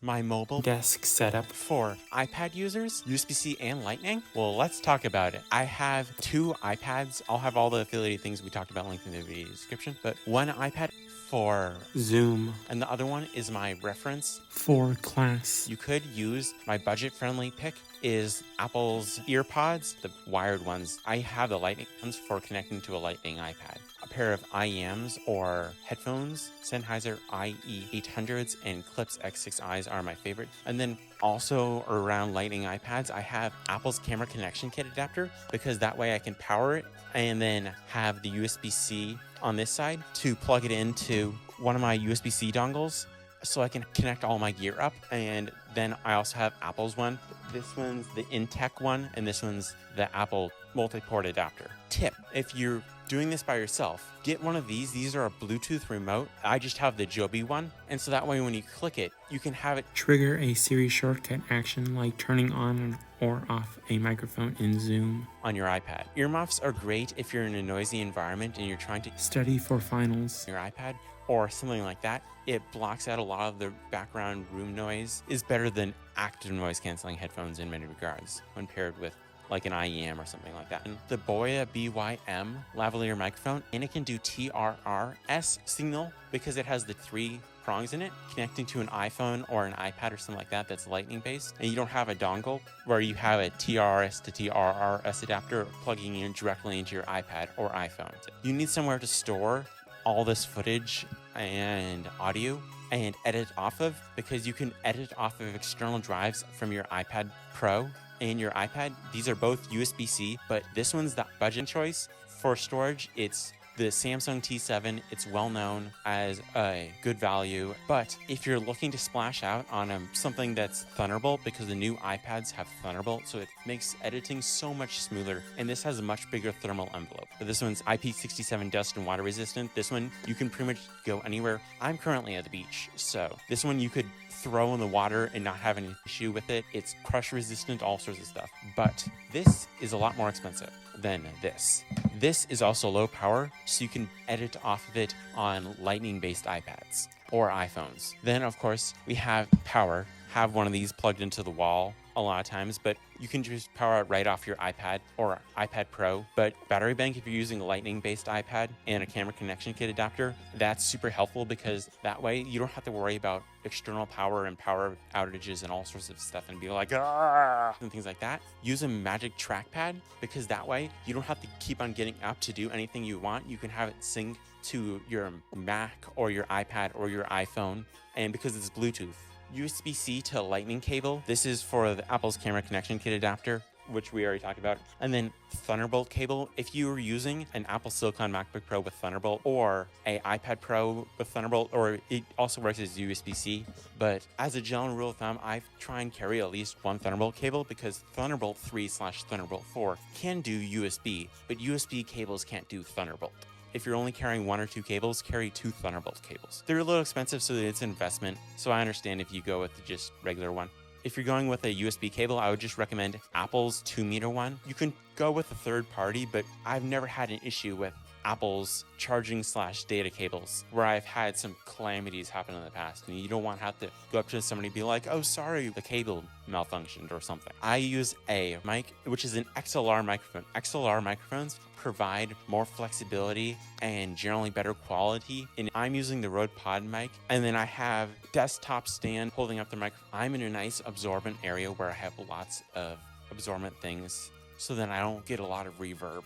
My mobile desk setup. For iPad users, USB-C and Lightning? Well, let's talk about it. I have 2 iPads. I'll have all the affiliated things we talked about linked in the video description, but one iPad for Zoom. And the other one is my reference for class. You could use my budget-friendly pick is Apple's EarPods, the wired ones. I have the Lightning ones for connecting to a Lightning iPad. A pair of IEMs or headphones, Sennheiser IE800s and Klipsch X6Is are my favorite. And then also around Lightning iPads, I have Apple's camera connection kit adapter because that way I can power it and then have the USB-C on this side to plug it into one of my USB-C dongles so I can connect all my gear up. And then I also have Apple's one. This one's the Intech one, and this one's the Apple multi-port adapter. Tip, if you're doing this by yourself, get one of these. These are a Bluetooth remote. I just have the Joby one, and so that way when you click it, you can have it trigger a Siri shortcut action like turning on or off a microphone in Zoom on your iPad. Earmuffs are great if you're in a noisy environment and you're trying to study for finals. Your iPad or something like that. It blocks out a lot of the background room noise. Is better than active noise canceling headphones in many regards when paired with like an IEM or something like that. And the Boya BYM lavalier microphone, and it can do TRRS signal because it has the 3 prongs in it connecting to an iPhone or an iPad or something like that that's lightning based, and you don't have a dongle where you have a TRS to TRRS adapter plugging in directly into your iPad or iPhone. You need somewhere to store all this footage and audio and edit off of, because you can edit off of external drives from your iPad Pro and your iPad. These are both USB-C, but this one's the budget choice for storage. It's the Samsung T7. It's well known as a good value, but if you're looking to splash out on something that's Thunderbolt, because the new iPads have Thunderbolt, so it makes editing so much smoother, and this has a much bigger thermal envelope. But this one's IP67 dust and water resistant. This one, you can pretty much go anywhere. I'm currently at the beach, so this one you could throw in the water and not have any issue with it. It's crush resistant, all sorts of stuff. But this is a lot more expensive than this. This is also low power, so you can edit off of it on lightning-based iPads or iPhones. Then, of course, we have power. Have one of these plugged into the wall a lot of times, but you can just power it right off your iPad or iPad Pro. But battery bank, if you're using a lightning-based iPad and a camera connection kit adapter, that's super helpful because that way you don't have to worry about external power and power outages and all sorts of stuff and be like, ah, and things like that. Use a magic trackpad because that way you don't have to keep on getting up to do anything you want. You can have it sync to your Mac or your iPad or your iPhone, and because it's Bluetooth. USB-C to lightning cable. This is for the Apple's camera connection kit adapter, which we already talked about. And then Thunderbolt cable. If you were using an Apple Silicon MacBook Pro with Thunderbolt or a iPad Pro with Thunderbolt, or it also works as USB-C. But as a general rule of thumb, I try and carry at least one Thunderbolt cable because Thunderbolt 3/Thunderbolt 4 can do USB, but USB cables can't do Thunderbolt. If you're only carrying 1 or 2 cables, carry 2 Thunderbolt cables. They're a little expensive, so it's an investment. So I understand if you go with just regular one. If you're going with a USB cable, I would just recommend Apple's 2-meter one. You can go with a third party, but I've never had an issue with Apple's charging/data cables where I've had some calamities happen in the past, and you don't want to have to go up to somebody and be like, oh, sorry, the cable malfunctioned or something. I use a mic, which is an XLR microphone. XLR microphones provide more flexibility and generally better quality, and I'm using the Rode Pod mic, and then I have desktop stand holding up the mic. I'm in a nice absorbent area where I have lots of absorbent things, so then I don't get a lot of reverb.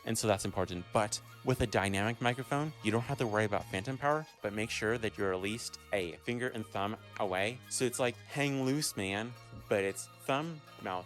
And so that's important. But with a dynamic microphone, you don't have to worry about phantom power, but make sure that you're at least a finger and thumb away. So it's like hang loose, man, but it's thumb, mouth,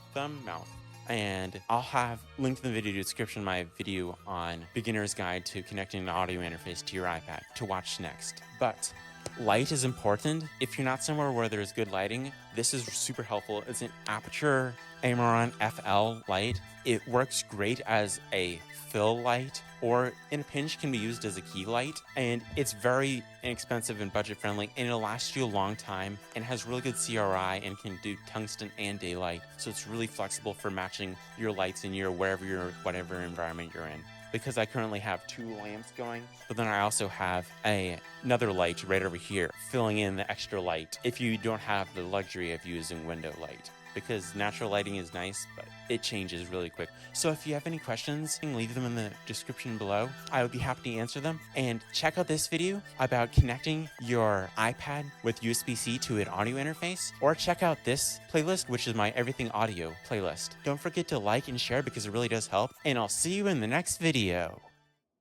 And I'll have linked in the video description my video on beginner's guide to connecting an audio interface to your iPad to watch next. But light is important. If you're not somewhere where there's good lighting, this is super helpful. It's an Aperture Amaron FL light. It works great as a fill light, or in a pinch can be used as a key light, and it's very inexpensive and budget friendly, and it'll last you a long time and has really good CRI and can do tungsten and daylight, so it's really flexible for matching your lights in your whatever environment you're in. because I currently have 2 lamps going, but then I also have another light right over here, filling in the extra light if you don't have the luxury of using window light. Because natural lighting is nice, but it changes really quick. So if you have any questions, leave them in the description below. I would be happy to answer them. And check out this video about connecting your iPad with USB-C to an audio interface, or check out this playlist, which is my Everything Audio playlist. Don't forget to like and share because it really does help, and I'll see you in the next video.